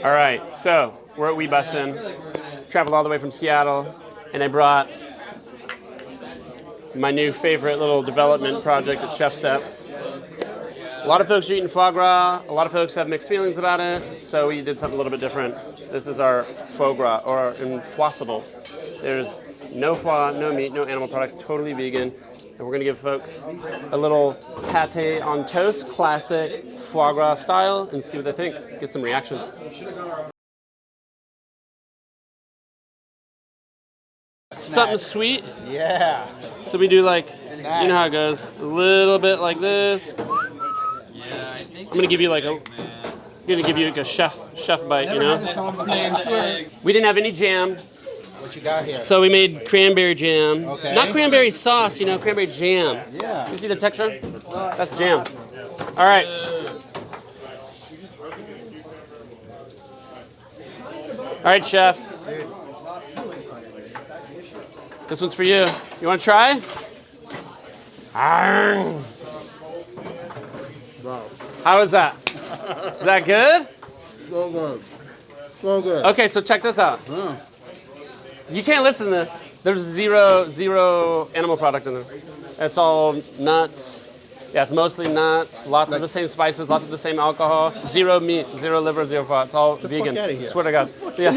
All right, so we're at Weebussin. Traveled all the way from Seattle, and I brought my new favorite little development project at ChefSteps. A lot of folks are eating foie gras. A lot of folks have mixed feelings about it, so we did something a little bit different. This is our foie gras, or impossible. There's no foie, no meat, no animal products, totally vegan. And we're gonna give folks a little pate on toast, classic foie gras style, and see what they think. Get some reactions. Something sweet. Yeah. So we do like, Snacks. you know how it goes. A little bit like this. Yeah, I think I'm gonna give you like a, chef bite, you know. We didn't have any jam, What you got here? so we made cranberry jam. Okay. Not cranberry sauce, you know, cranberry jam. Yeah. You see the texture? That's jam. All right. All right, chef. This one's for you. You want to try? Arrgh. Wow. How is that? Is that good? So good. So good. Okay, so check this out. Yeah. You can't listen to this. There's zero animal product in there. It's all nuts. Yeah, it's mostly nuts. Lots of the same spices, lots of the same alcohol. Zero meat, zero liver, zero fat. It's all vegan. Fuck outta here. Swear to God. Yeah.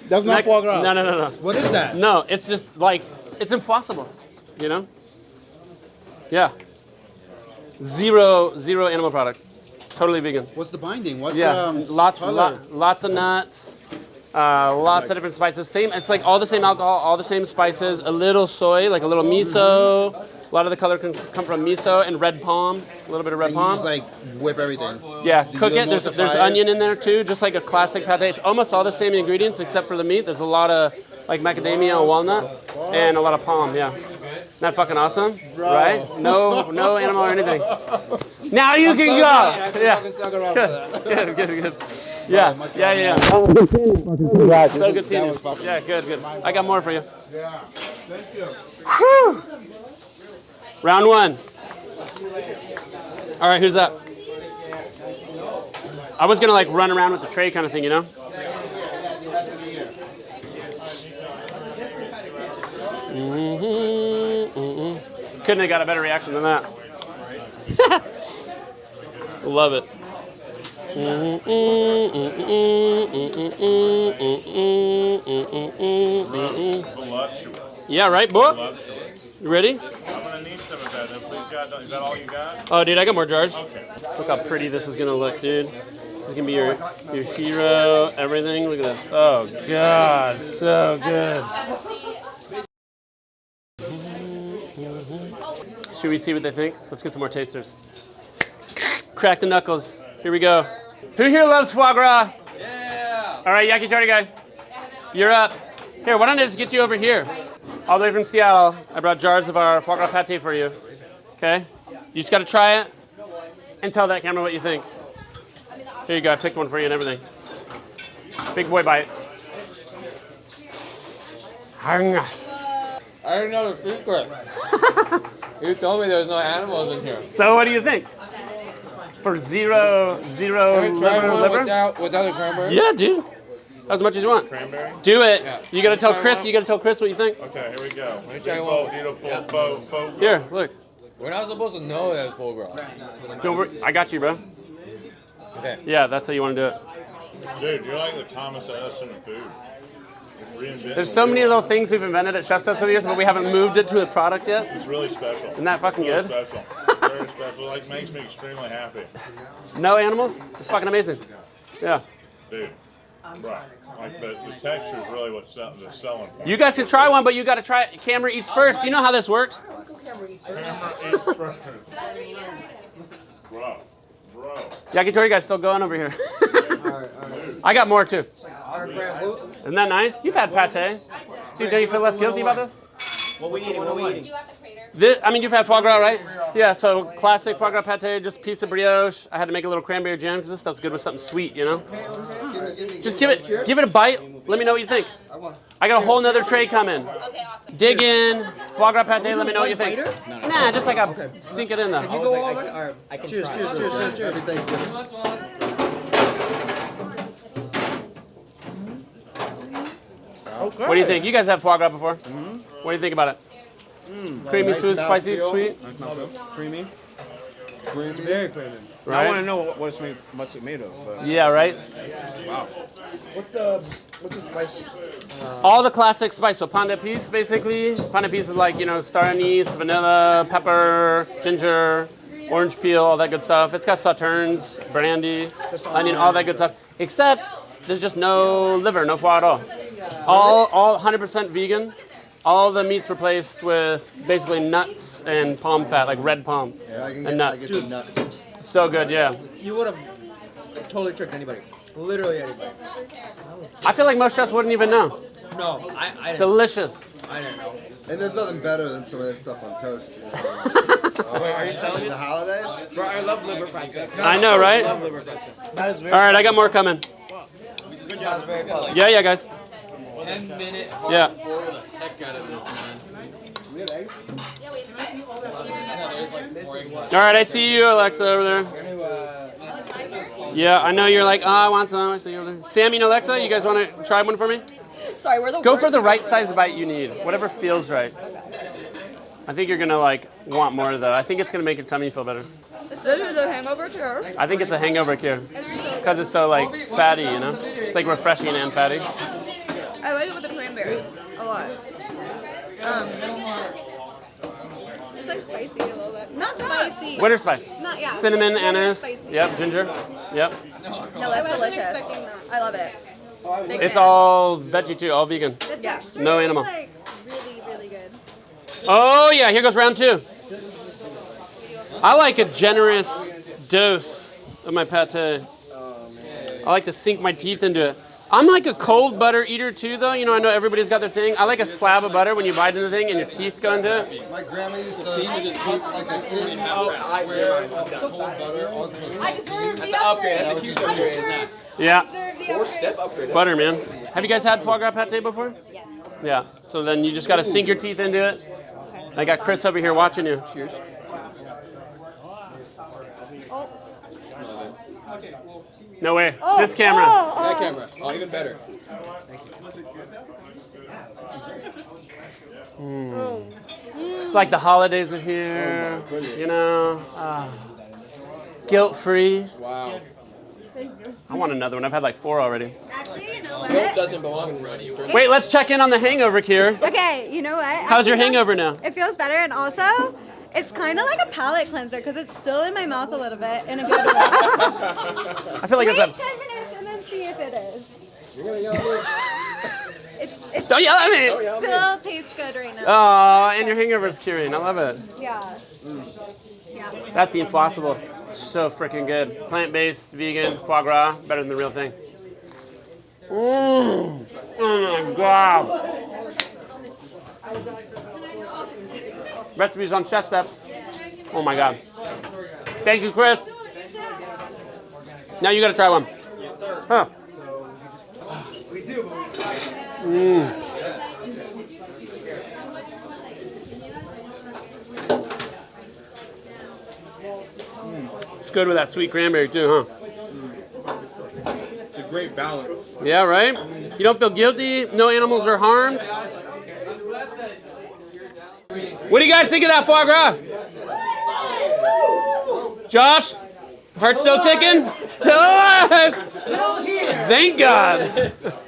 That's not foie gras. No. What is that? No, it's just like, it's impossible, you know? Yeah. Zero animal product. Totally vegan. What's the binding? What's Yeah, lots of nuts, lots of different spices. Same, it's like all the same alcohol, all the same spices, a little soy, like a little miso. A lot of the color can come from miso and red palm, a little bit of red You palm. just like whip everything. Yeah, Do cook you it. There's emulsify it? onion in there too, just like a classic pate. It's almost all the same ingredients except for the meat. There's a lot of like macadamia and walnut and a lot of palm. Yeah, isn't that fucking awesome? Bro. Right? No animal or anything. Now you can go. Yeah. Good. Yeah. Oh, good seeing you. So good seeing you. Yeah, good. I got more for you. Yeah. Thank you. Whew. Round one. All right, who's up? I was gonna like run around with the tray kind of thing, you know? Couldn't have got a better reaction than that. Love it. Voluptuous. Yeah, right, boy? Voluptuous. You ready? I'm gonna need some of that though. Please, God, is that all you got? Oh, dude, I got more jars. Okay. Look how pretty this is gonna look, dude. This is gonna be your hero, everything. Look at this. Oh, God, so good. Should we see what they think? Let's get some more tasters. Crack the knuckles. Here we go. Who here loves foie gras? Yeah. All right, yakitori guy. You're up. Here, why don't I just get you over here? All the way from Seattle, I brought jars of our foie gras pate for you. Okay? You just gotta try it and tell that camera what you think. Here you go, I picked one for you and everything. Big boy bite. I didn't know the secret. You told me there was no animals in here. So what do you think? For zero Can we try one liver? without the cranberry? Yeah, dude. As much as you want. Cranberry? Do it. Yeah. You gotta tell Try Chris. one? You gotta tell Chris what you think. Okay, here we go. me try one. Beautiful faux. Here, look. We're not supposed to know that it's foie gras. Don't worry. I got you, bro. Okay. Yeah, that's how you want to do it. Dude, you're like the Thomas Edison of food. Reinventing There's so the many wheel. little things we've invented at ChefSteps over the years, but we haven't moved it to a product yet. It's really special. Isn't that fucking Really good? special. Very special. Like makes me extremely happy. No animals? It's fucking amazing. Yeah. Dude. Right. Like the texture is really what's selling for me. You guys can try one, but you got to try it. Camera eats first. You know how this works. Bro. Yakitori guy's still going over here. I got more too. Isn't that nice? You've had pate. Dude, don't you feel less guilty about this? What we eating? You've had foie gras, right? Yeah, so classic foie gras pate, just a piece of brioche. I had to make a little cranberry jam because this stuff's good with something sweet, you know? Just give it a bite. Let me know what you think. I got a whole nother tray coming. Okay, awesome. Dig in, foie gras pate, let me know what you think. Nah, just like a sink it in there. You go over? Or I can Cheers. try. Happy Thanksgiving. That's one. Okay. What do you think? You guys have foie gras before? Mm-hmm. What do you think about it? Creamy, Nice smooth, spicy, mouthfeel. sweet. Creamy. Creamy. Very creamy. Right? I want to know what's it made of. But Yeah, right? wow. What's the spice? All the classic spice. So pan d'épices, basically. Pan d'épices is like, star anise, vanilla, pepper, ginger, orange peel, all that good stuff. It's got sauternes, brandy, onion, all that good stuff. Except there's just no liver, no foie at all. All 100% vegan. All the meat's replaced with basically nuts and palm fat, like red palm Yeah, I can and get, nuts. I get the nut. So good, yeah. You would have totally tricked anybody. Literally anybody. I feel like most chefs wouldn't even know. No, I didn't. Delicious. I didn't know. And there's nothing better than some of this stuff on toast. Wait, are you selling The holidays? Bro, I love liver pasta. I know, right? I love liver pasta. That is very All right, I got more coming. That's very cool. Yeah, guys. 10-minute Yeah. boil the heck out of this, man. There's like pouring water. All right, I see you, Alexa, over there. Yeah, I know you're like, oh, I want some. I see you over there. Sam and Alexa, you guys want to try one for me? Sorry, we're the Go worst. for the right size bite you need, whatever feels right. I think you're gonna want more of that. I think it's gonna make your tummy feel better. This is the hangover cure. I think it's a hangover cure because it's so fatty, It's like refreshing and fatty. I like it with the cranberries a lot. It's like spicy a little bit. Not spicy. Winter spice. Not yeah. Cinnamon, Winter anise, spicy. yep, ginger, yep. No, that's delicious. I love it. Big It's fan. all veggie too, all vegan. Yeah. No animal. Like really, really good. Oh yeah, here goes round 2. I like a generous dose of my pate. I like to sink my teeth into it. I'm like a cold butter eater too, though. I know everybody's got their thing. I like a slab of butter when you bite into the thing and your teeth go into it. My grandma used to cut like a thin square of cold butter onto a That's an upgrade. That's a huge upgrade, isn't that? Yeah, 4-step upgrade. butter, man. Have you guys had foie gras pate before? Yes. Yeah. So then you just got to sink your teeth into it. I got Chris over here watching you. Cheers. No way. This camera. That camera. Oh, even better. It's like the holidays are here. Guilt-free. Wow. I want another one. I've had like 4 already. Actually, you know Guilt what? doesn't belong in running. Wait, let's check in on the hangover cure. Okay, you know what? How's your Actually, hangover now? It feels better, and also, it's kind of like a palate cleanser because it's still in my mouth a little bit in a good way. I feel like Wait it's 10 minutes and then see if it is. You're gonna yell at me? It Don't yell at me. still tastes good right now. Oh, and your hangover's curing. I love it. Yeah. Yeah. That's the Impossible. So freaking good. Plant-based, vegan, foie gras, better than the real thing. Oh my god. Recipes on ChefSteps. Oh my god. Thank you, Chris. Now you gotta try one. Huh. It's good with that sweet cranberry too, huh? It's a great balance. Yeah, right? You don't feel guilty? No animals are harmed? What do you guys think of that foie gras? Josh? Heart still ticking? Still alive! Still here! Thank God!